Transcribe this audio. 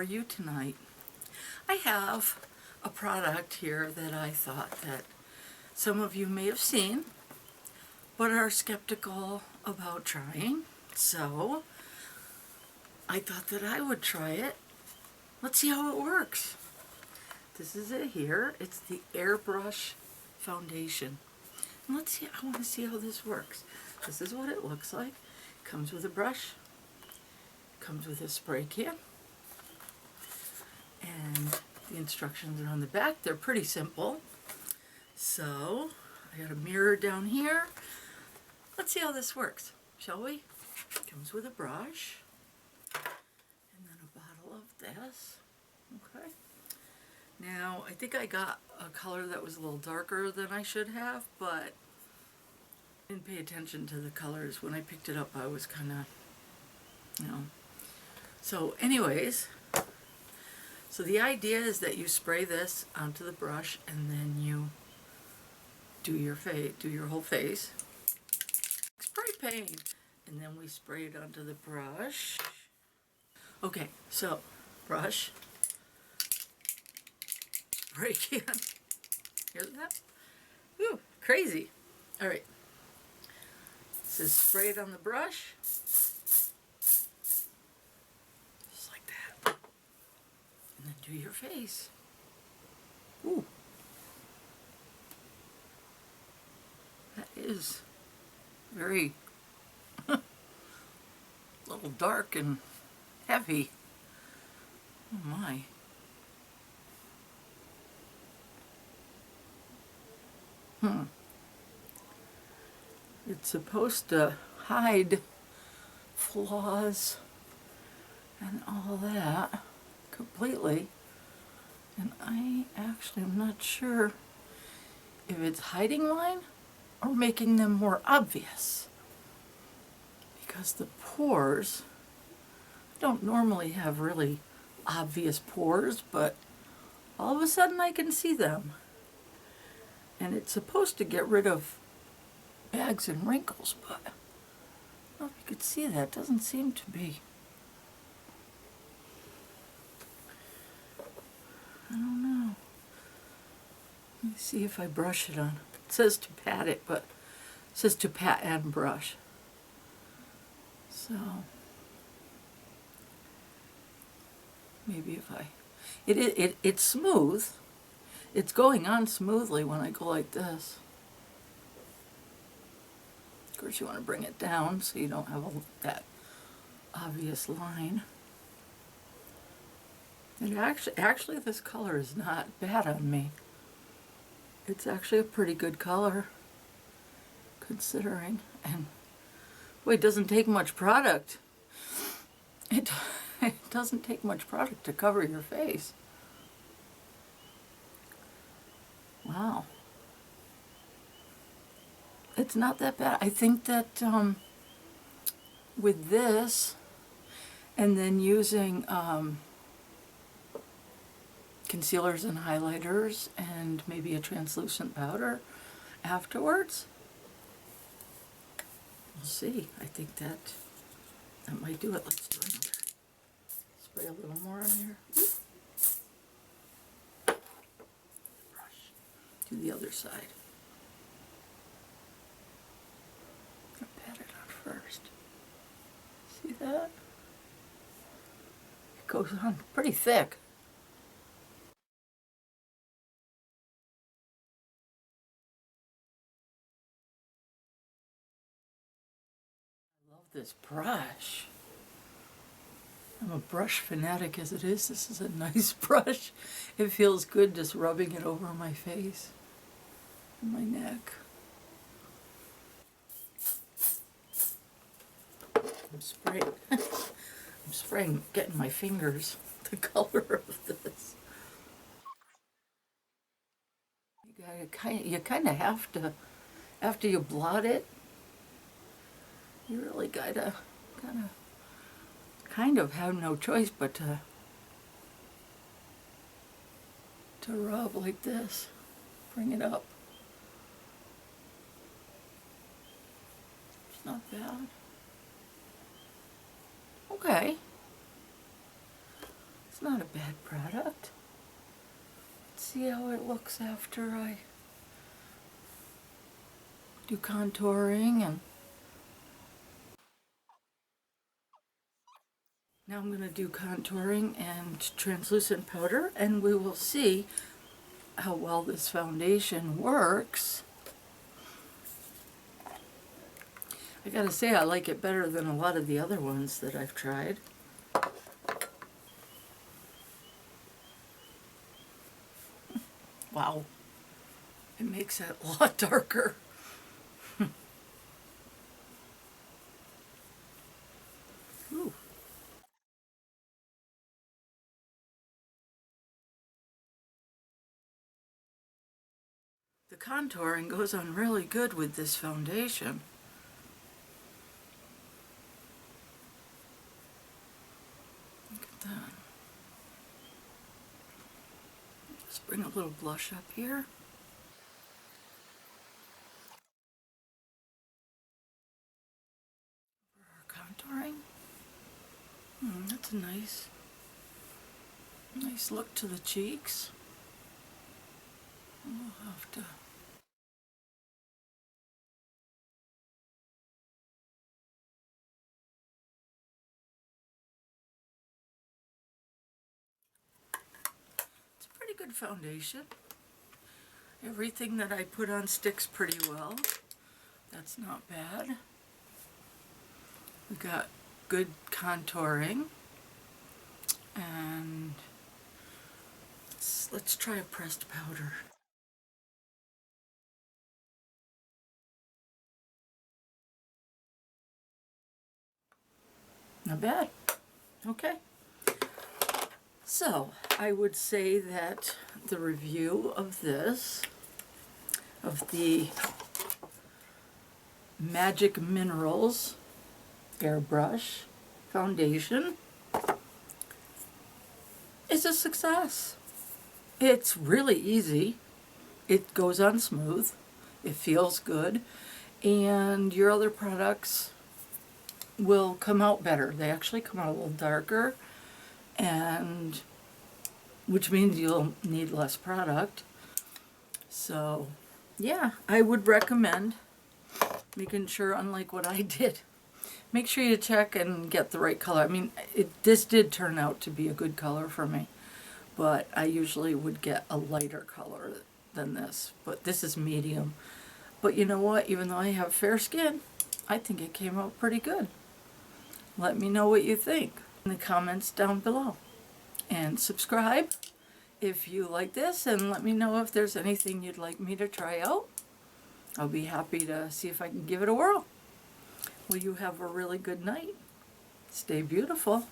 you tonight? I have a product here that I thought that some of you may have seen, but are skeptical about trying. So I thought that I would try it. Let's see how it works. This is it here. It's the Airbrush Foundation. And let's see, I want to see how this works. This is what it looks like. Comes with a brush, comes with a spray can, and the instructions are on the back. They're pretty simple. So I got a mirror down here. Let's see how this works, shall we? Comes with a brush and then a bottle of this. Okay. Now I think I got a color that was a little darker than I should have, but I didn't pay attention to the colors. When I picked it up, I was kind of, So anyways, so the idea is that you spray this onto the brush and then you do your whole face. Spray paint. And then we spray it onto the brush. Okay, so brush, spray can. Hear that? Ooh, crazy. All right. It says spray it on the brush. Just like that. And then do your face. Ooh. That is very a little dark and heavy. Oh my. It's supposed to hide flaws and all that completely. And I actually am not sure if it's hiding mine or making them more obvious. Because the pores, I don't normally have really obvious pores, but all of a sudden I can see them. And it's supposed to get rid of bags and wrinkles, but I don't know if you could see that. It doesn't seem to be. I don't know. Let me see if I brush it on. It says to pat it, but it says to pat and brush. So maybe if it's smooth. It's going on smoothly when I go like this. Of course, you want to bring it down so you don't have that obvious line. And actually, this color is not bad on me. It's actually a pretty good color, considering. And boy, it doesn't take much product. It doesn't take much product to cover your face. Wow. It's not that bad. I think that with this and then using concealers and highlighters and maybe a translucent powder afterwards, we'll see. I think that might do it. Let's do another. Spray a little more on here. Brush. Do the other side. I'll pat it on first. See that? It goes on pretty thick. I love this brush. I'm a brush fanatic as it is. This is a nice brush. It feels good just rubbing it over my face and my neck. I'm spraying, getting my fingers the color of this. You kind of have to, after you blot it, you really gotta kind of have no choice but to rub like this. Bring it up. It's not bad. Okay. It's not a bad product. Let's see how it looks after I do contouring. And now I'm going to do contouring and translucent powder, and we will see how well this foundation works. I gotta say, I like it better than a lot of the other ones that I've tried. Wow, it makes it a lot darker. Ooh. The contouring goes on really good with this foundation. Look at that. Just bring a little blush up here. For our contouring. That's a nice look to the cheeks. We'll have to pretty good foundation. Everything that I put on sticks pretty well. That's not bad. We got good contouring, and let's try a pressed powder. Not bad. Okay. So I would say that the review of this, of the Magic Minerals Airbrush Foundation, is a success. It's really easy. It goes on smooth. It feels good. And your other products will come out better. They actually come out a little darker, and which means you'll need less product. So yeah, I would recommend making sure, unlike what I did, make sure you check and get the right color. I mean, this did turn out to be a good color for me, but I usually would get a lighter color than this, but this is medium. But you know what, even though I have fair skin, I think it came out pretty good. Let me know what you think in the comments down below. And subscribe if you like this, and let me know if there's anything you'd like me to try out. I'll be happy to see if I can give it a whirl. Well, you have a really good night. Stay beautiful.